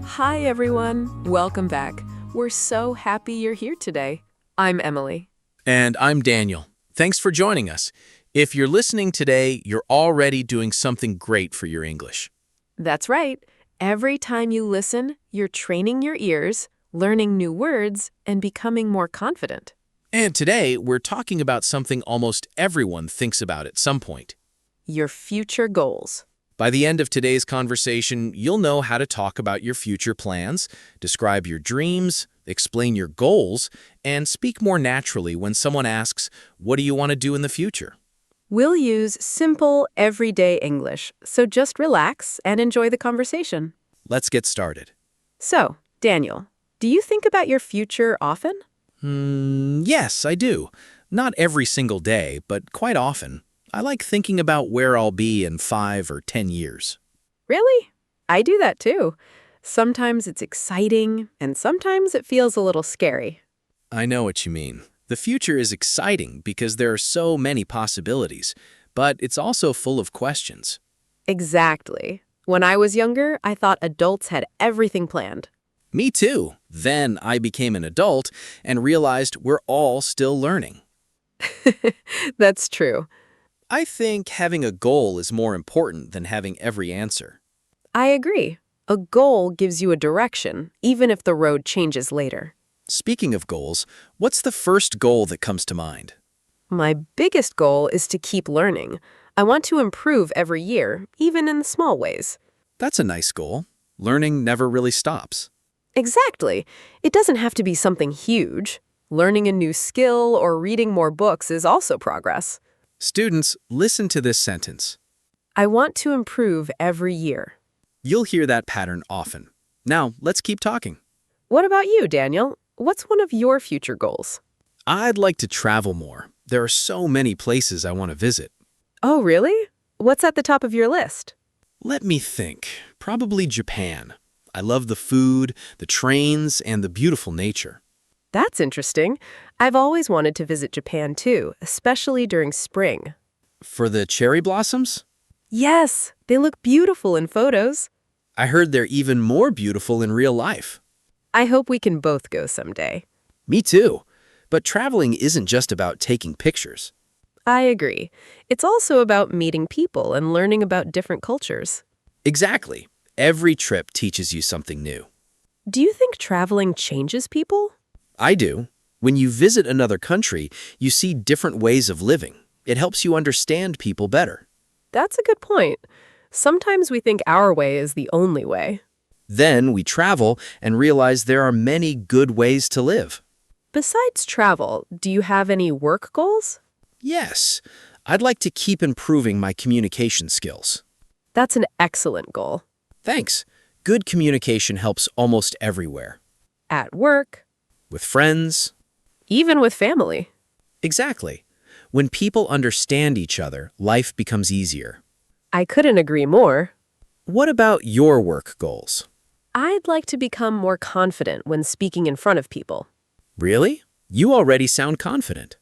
Hi, everyone. Welcome back. We're so happy you're here today. I'm Emily. And I'm Daniel. Thanks for joining us. If you're listening today, you're already doing something great for your English. That's right. Every time you listen, you're training your ears, learning new words, and becoming more confident. And today, we're talking about something almost everyone thinks about at some point. Your future goals. By the end of today's conversation, you'll know how to talk about your future plans, describe your dreams, explain your goals, and speak more naturally when someone asks, "What do you want to do in the future?" We'll use simple, everyday English, so just relax and enjoy the conversation. Let's get started. So, Daniel, do you think about your future often? Yes, I do. Not every single day, but quite often. I like thinking about where I'll be in 5 or 10 years. Really? I do that too. Sometimes it's exciting, and sometimes it feels a little scary. I know what you mean. The future is exciting because there are so many possibilities, but it's also full of questions. Exactly. When I was younger, I thought adults had everything planned. Me too. Then I became an adult and realized we're all still learning. That's true. I think having a goal is more important than having every answer. I agree. A goal gives you a direction, even if the road changes later. Speaking of goals, what's the first goal that comes to mind? My biggest goal is to keep learning. I want to improve every year, even in the small ways. That's a nice goal. Learning never really stops. Exactly. It doesn't have to be something huge. Learning a new skill or reading more books is also progress. Students, listen to this sentence. I want to improve every year. You'll hear that pattern often. Now, let's keep talking. What about you, Daniel? What's one of your future goals? I'd like to travel more. There are so many places I want to visit. Oh, really? What's at the top of your list? Let me think. Probably Japan. I love the food, the trains, and the beautiful nature. That's interesting. I've always wanted to visit Japan too, especially during spring. For the cherry blossoms? Yes, they look beautiful in photos. I heard they're even more beautiful in real life. I hope we can both go someday. Me too. But traveling isn't just about taking pictures. I agree. It's also about meeting people and learning about different cultures. Exactly. Every trip teaches you something new. Do you think traveling changes people? I do. When you visit another country, you see different ways of living. It helps you understand people better. That's a good point. Sometimes we think our way is the only way. Then we travel and realize there are many good ways to live. Besides travel, do you have any work goals? Yes, I'd like to keep improving my communication skills. That's an excellent goal. Thanks. Good communication helps almost everywhere. At work, With friends. even with family. Exactly. When people understand each other, life becomes easier. I couldn't agree more. What about your work goals? I'd like to become more confident when speaking in front of people. Really? You already sound confident.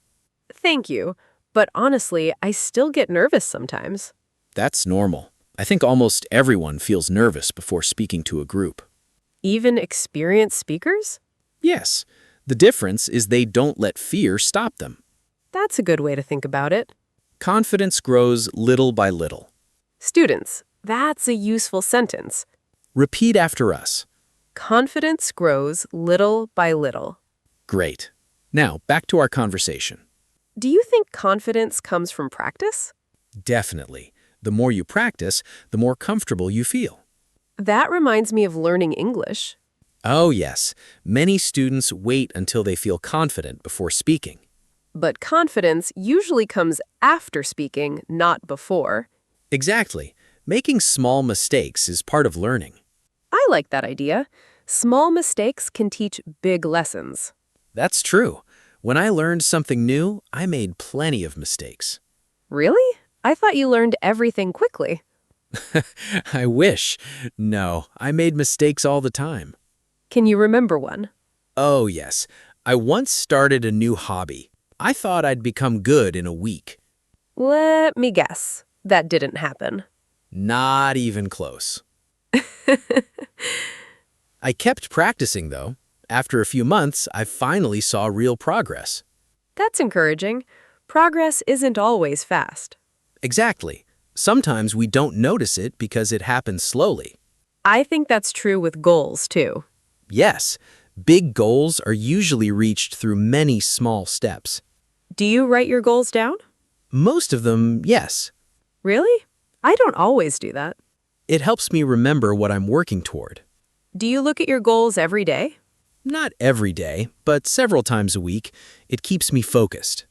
Thank you, but honestly, I still get nervous sometimes. That's normal. I think almost everyone feels nervous before speaking to a group. Even experienced speakers? Yes, the difference is they don't let fear stop them. That's a good way to think about it. Confidence grows little by little. Students, that's a useful sentence. Repeat after us. Confidence grows little by little. Great. Now, back to our conversation. Do you think confidence comes from practice? Definitely. The more you practice, the more comfortable you feel. That reminds me of learning English. Oh, yes. Many students wait until they feel confident before speaking. But confidence usually comes after speaking, not before. Exactly. Making small mistakes is part of learning. I like that idea. Small mistakes can teach big lessons. That's true. When I learned something new, I made plenty of mistakes. Really? I thought you learned everything quickly. I wish. No, I made mistakes all the time. Can you remember one? Oh, yes. I once started a new hobby. I thought I'd become good in a week. Let me guess. That didn't happen. Not even close. I kept practicing, though. After a few months, I finally saw real progress. That's encouraging. Progress isn't always fast. Exactly. Sometimes we don't notice it because it happens slowly. I think that's true with goals, too. Yes, big goals are usually reached through many small steps. Do you write your goals down? Most of them, yes. Really? I don't always do that. It helps me remember what I'm working toward. Do you look at your goals every day? Not every day, but several times a week. It keeps me focused.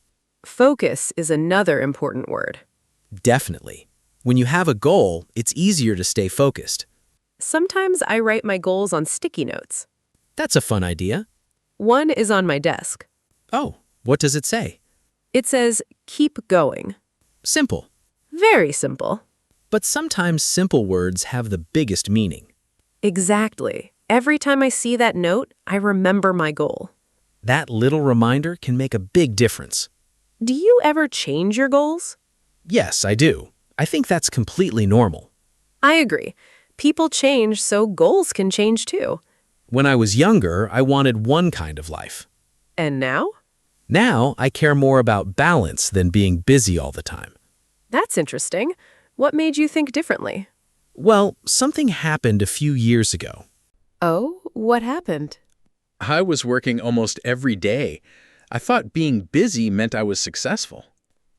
Focus is another important word. Definitely. When you have a goal, it's easier to stay focused. Sometimes I write my goals on sticky notes. That's a fun idea. One is on my desk. Oh, what does it say? It says, keep going. Simple. Very simple. But sometimes simple words have the biggest meaning. Exactly. Every time I see that note, I remember my goal. That little reminder can make a big difference. Do you ever change your goals? Yes, I do. I think that's completely normal. I agree. People change, so goals can change too. When I was younger, I wanted one kind of life. And now? Now, I care more about balance than being busy all the time. That's interesting. What made you think differently? Well, something happened a few years ago. Oh, what happened? I was working almost every day. I thought being busy meant I was successful.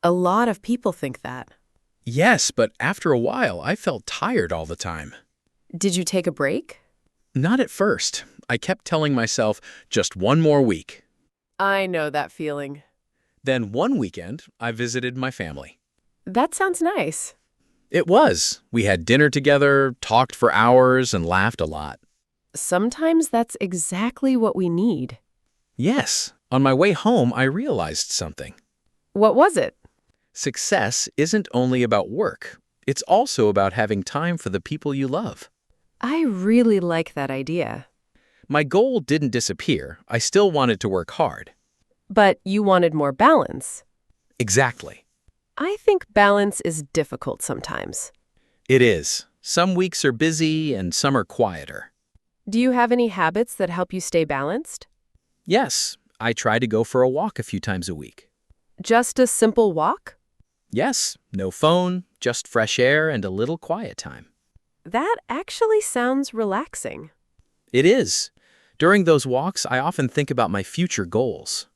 A lot of people think that. Yes, but after a while, I felt tired all the time. Did you take a break? Not at first. I kept telling myself, just one more week. I know that feeling. Then one weekend, I visited my family. That sounds nice. It was. We had dinner together, talked for hours, and laughed a lot. Sometimes that's exactly what we need. Yes. On my way home, I realized something. What was it? Success isn't only about work. It's also about having time for the people you love. I really like that idea. My goal didn't disappear. I still wanted to work hard. But you wanted more balance. Exactly. I think balance is difficult sometimes. It is. Some weeks are busy and some are quieter. Do you have any habits that help you stay balanced? Yes, I try to go for a walk a few times a week. Just a simple walk? Yes, no phone, just fresh air and a little quiet time. That actually sounds relaxing. It is. During those walks, I often think about my future goals.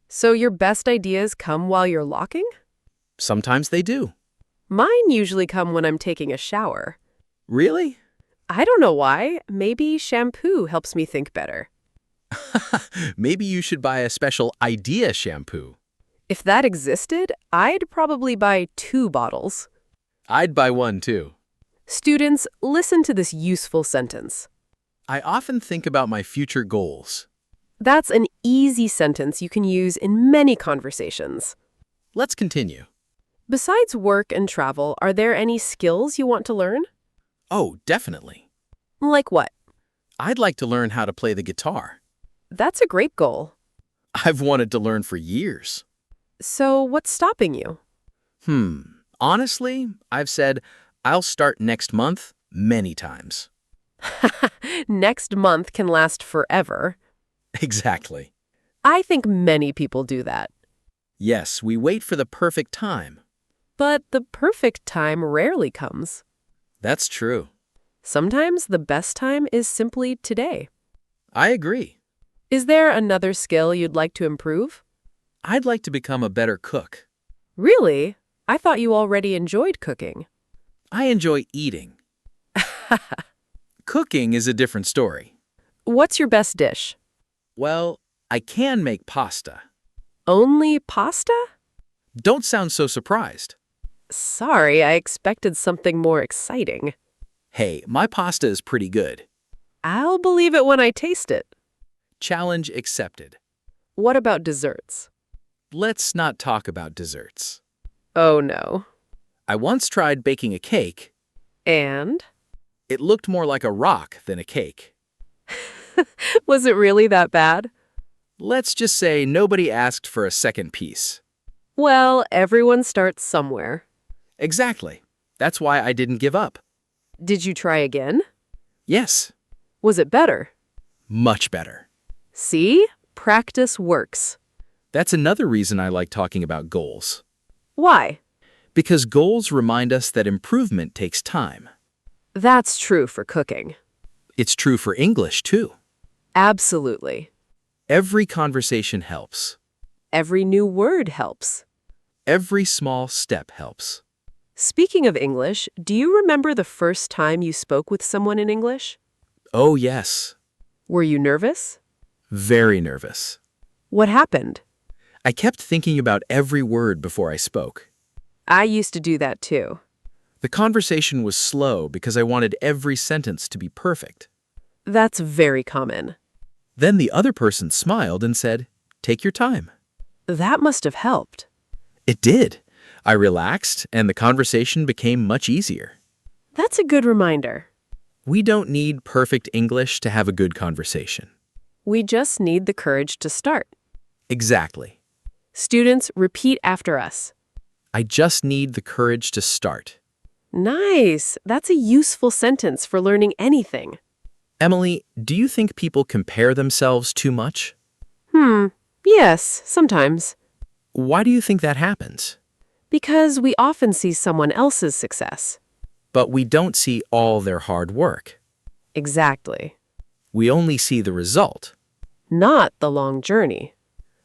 So your best ideas come while you're walking? Sometimes they do. Mine usually come when I'm taking a shower. Really? I don't know why. Maybe shampoo helps me think better. Maybe you should buy a special idea shampoo. If that existed, I'd probably buy 2 bottles. I'd buy one too. Students, listen to this useful sentence. I often think about my future goals. That's an easy sentence you can use in many conversations. Let's continue. Besides work and travel, are there any skills you want to learn? Oh, definitely. Like what? I'd like to learn how to play the guitar. That's a great goal. I've wanted to learn for years. So what's stopping you? Honestly, I've said I'll start next month many times. Next month can last forever. Exactly. I think many people do that. Yes, we wait for the perfect time. But the perfect time rarely comes. That's true. Sometimes the best time is simply today. I agree. Is there another skill you'd like to improve? I'd like to become a better cook. Really? I thought you already enjoyed cooking. I enjoy eating. Cooking is a different story. What's your best dish? Well, I can make pasta. Only pasta? Don't sound so surprised. Sorry, I expected something more exciting. Hey, my pasta is pretty good. I'll believe it when I taste it. Challenge accepted. What about desserts? Let's not talk about desserts. Oh no. I once tried baking a cake. And? It looked more like a rock than a cake. Was it really that bad? Let's just say nobody asked for a second piece. Well, everyone starts somewhere. Exactly. That's why I didn't give up. Did you try again? Yes, Was it better? much better. See? Practice works. That's another reason I like talking about goals. Why? Because goals remind us that improvement takes time. That's true for cooking. It's true for English, too. Absolutely. Every conversation helps. Every new word helps. Every small step helps. Speaking of English, do you remember the first time you spoke with someone in English? Oh, yes. Were you nervous? Very nervous. What happened? I kept thinking about every word before I spoke. I used to do that too. The conversation was slow because I wanted every sentence to be perfect. That's very common. Then the other person smiled and said, "Take your time." That must have helped. It did. I relaxed, and the conversation became much easier. That's a good reminder. We don't need perfect English to have a good conversation. We just need the courage to start. Exactly. Students, repeat after us. I just need the courage to start. Nice. That's a useful sentence for learning anything. Emily, do you think people compare themselves too much? Yes, sometimes. Why do you think that happens? Because we often see someone else's success. But we don't see all their hard work. Exactly. We only see the result. Not the long journey.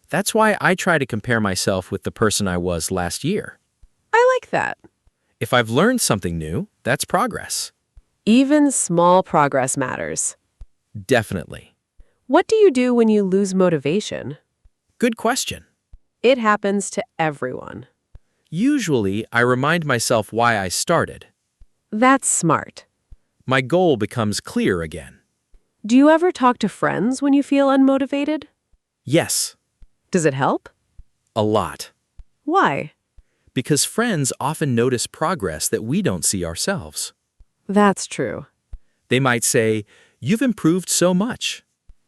That's why I try to compare myself with the person I was last year. I like that. If I've learned something new, that's progress. Even small progress matters. Definitely. What do you do when you lose motivation? Good question. It happens to everyone. Usually, I remind myself why I started. That's smart. My goal becomes clear again. Do you ever talk to friends when you feel unmotivated? Yes, Does it help? a lot. Why? Because friends often notice progress that we don't see ourselves. That's true. They might say, "You've improved so much."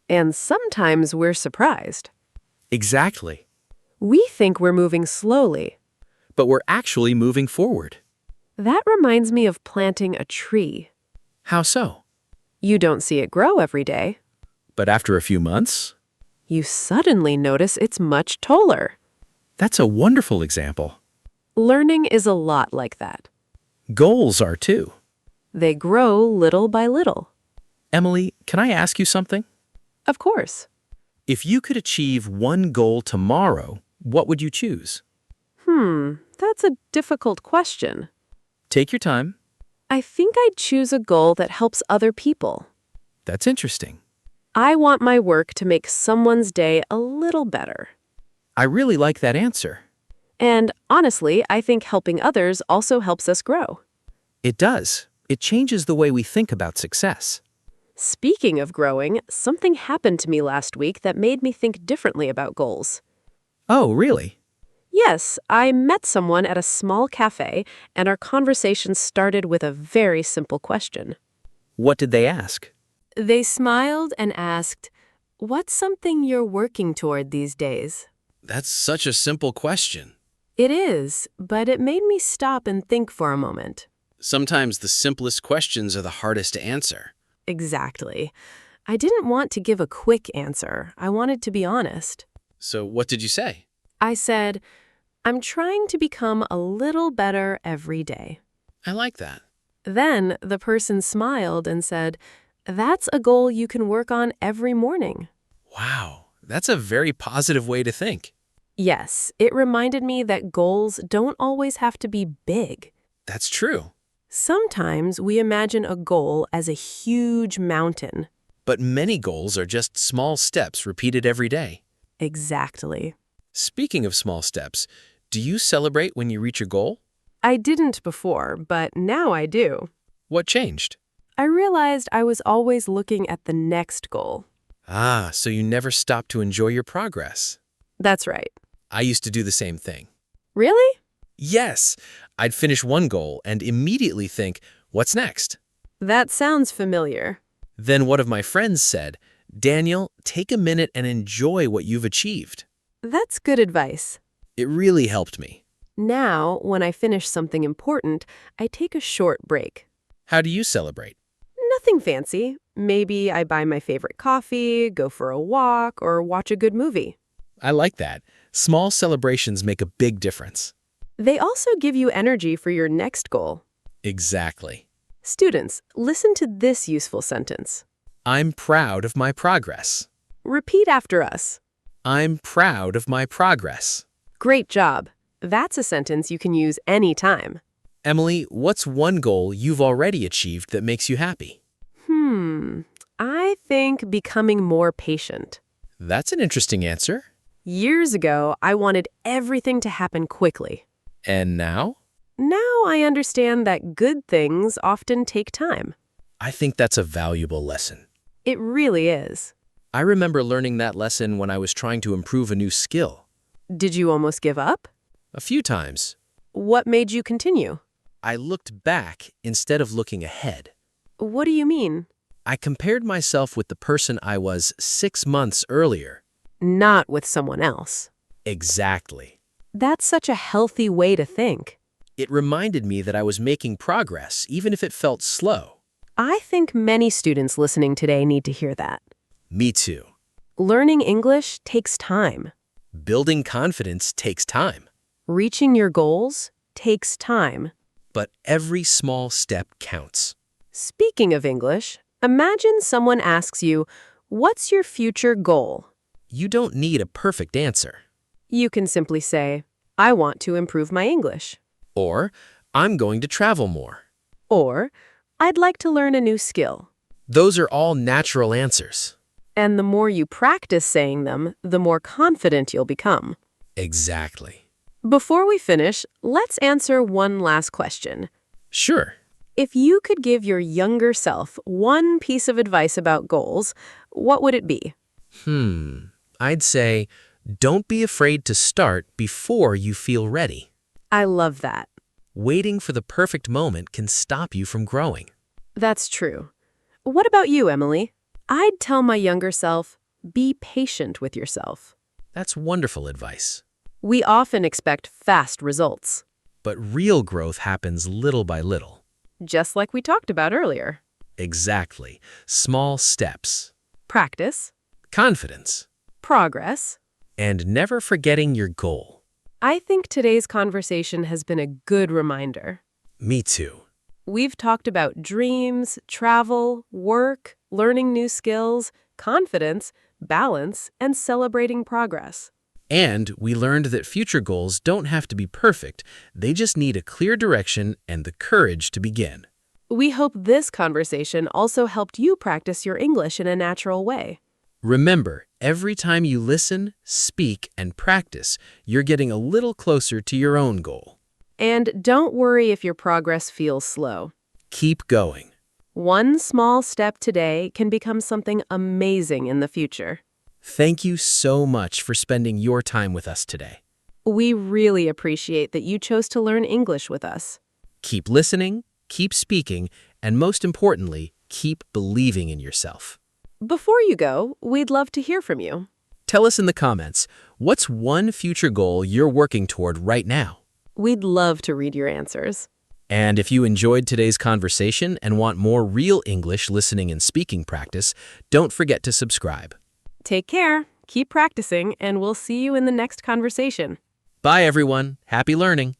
And sometimes we're surprised. Exactly. We think we're moving slowly. But we're actually moving forward. That reminds me of planting a tree. How so? You don't see it grow every day. But after a few months? You suddenly notice it's much taller. That's a wonderful example. Learning is a lot like that. Goals are too. They grow little by little. Emily, can I ask you something? Of course. If you could achieve one goal tomorrow, what would you choose? That's a difficult question. Take your time. I think I'd choose a goal that helps other people. That's interesting. I want my work to make someone's day a little better. I really like that answer. And honestly, I think helping others also helps us grow. It does. It changes the way we think about success. Speaking of growing, something happened to me last week that made me think differently about goals. Oh, really? Yes, I met someone at a small cafe, and our conversation started with a very simple question. What did they ask? They smiled and asked, "What's something you're working toward these days?" That's such a simple question. It is, but it made me stop and think for a moment. Sometimes the simplest questions are the hardest to answer. Exactly. I didn't want to give a quick answer. I wanted to be honest. So what did you say? I said, "I'm trying to become a little better every day." I like that. Then the person smiled and said, "That's a goal you can work on every morning." Wow, that's a very positive way to think. Yes, it reminded me that goals don't always have to be big. That's true. Sometimes we imagine a goal as a huge mountain. But many goals are just small steps repeated every day. Exactly. Speaking of small steps, do you celebrate when you reach a goal? I didn't before, but now I do. What changed? I realized I was always looking at the next goal. Ah, so you never stop to enjoy your progress. That's right. I used to do the same thing. Really? Yes, I'd finish one goal and immediately think, what's next? That sounds familiar. Then one of my friends said, Daniel, take a minute and enjoy what you've achieved. That's good advice. It really helped me. Now, when I finish something important, I take a short break. How do you celebrate? Nothing fancy. Maybe I buy my favorite coffee, go for a walk, or watch a good movie. I like that. Small celebrations make a big difference. They also give you energy for your next goal. Exactly. Students, listen to this useful sentence. I'm proud of my progress. Repeat after us. I'm proud of my progress. Great job. That's a sentence you can use anytime. Emily, what's one goal you've already achieved that makes you happy? I think becoming more patient. That's an interesting answer. Years ago, I wanted everything to happen quickly. And now? Now I understand that good things often take time. I think that's a valuable lesson. It really is. I remember learning that lesson when I was trying to improve a new skill. Did you almost give up? A few times. What made you continue? I looked back instead of looking ahead. What do you mean? I compared myself with the person I was 6 months earlier. Not with someone else. Exactly. That's such a healthy way to think. It reminded me that I was making progress, even if it felt slow. I think many students listening today need to hear that. Me too. Learning English takes time. Building confidence takes time. Reaching your goals takes time. But every small step counts. Speaking of English, imagine someone asks you, "What's your future goal?" You don't need a perfect answer. You can simply say, "I want to improve my English." Or, I'm going to travel more. Or, "I'd like to learn a new skill." Those are all natural answers. And the more you practice saying them, the more confident you'll become. Exactly. Before we finish, let's answer one last question. Sure. If you could give your younger self one piece of advice about goals, what would it be? I'd say, don't be afraid to start before you feel ready. I love that. Waiting for the perfect moment can stop you from growing. That's true. What about you, Emily? I'd tell my younger self, be patient with yourself. That's wonderful advice. We often expect fast results, But real growth happens little by little. just like we talked about earlier. Exactly. Small steps. Practice, Confidence. progress. And never forgetting your goal. I think today's conversation has been a good reminder. Me too. We've talked about dreams, travel, work, learning new skills, confidence, balance, and celebrating progress. And we learned that future goals don't have to be perfect. They just need a clear direction and the courage to begin. We hope this conversation also helped you practice your English in a natural way. Remember, every time you listen, speak, and practice, you're getting a little closer to your own goal. And don't worry if your progress feels slow. Keep going. One small step today can become something amazing in the future. Thank you so much for spending your time with us today. We really appreciate that you chose to learn English with us. Keep listening, keep speaking, and most importantly, keep believing in yourself. Before you go, we'd love to hear from you. Tell us in the comments, what's one future goal you're working toward right now? We'd love to read your answers. And if you enjoyed today's conversation and want more real English listening and speaking practice, don't forget to subscribe. Take care, keep practicing, and we'll see you in the next conversation. Bye, everyone. Happy learning.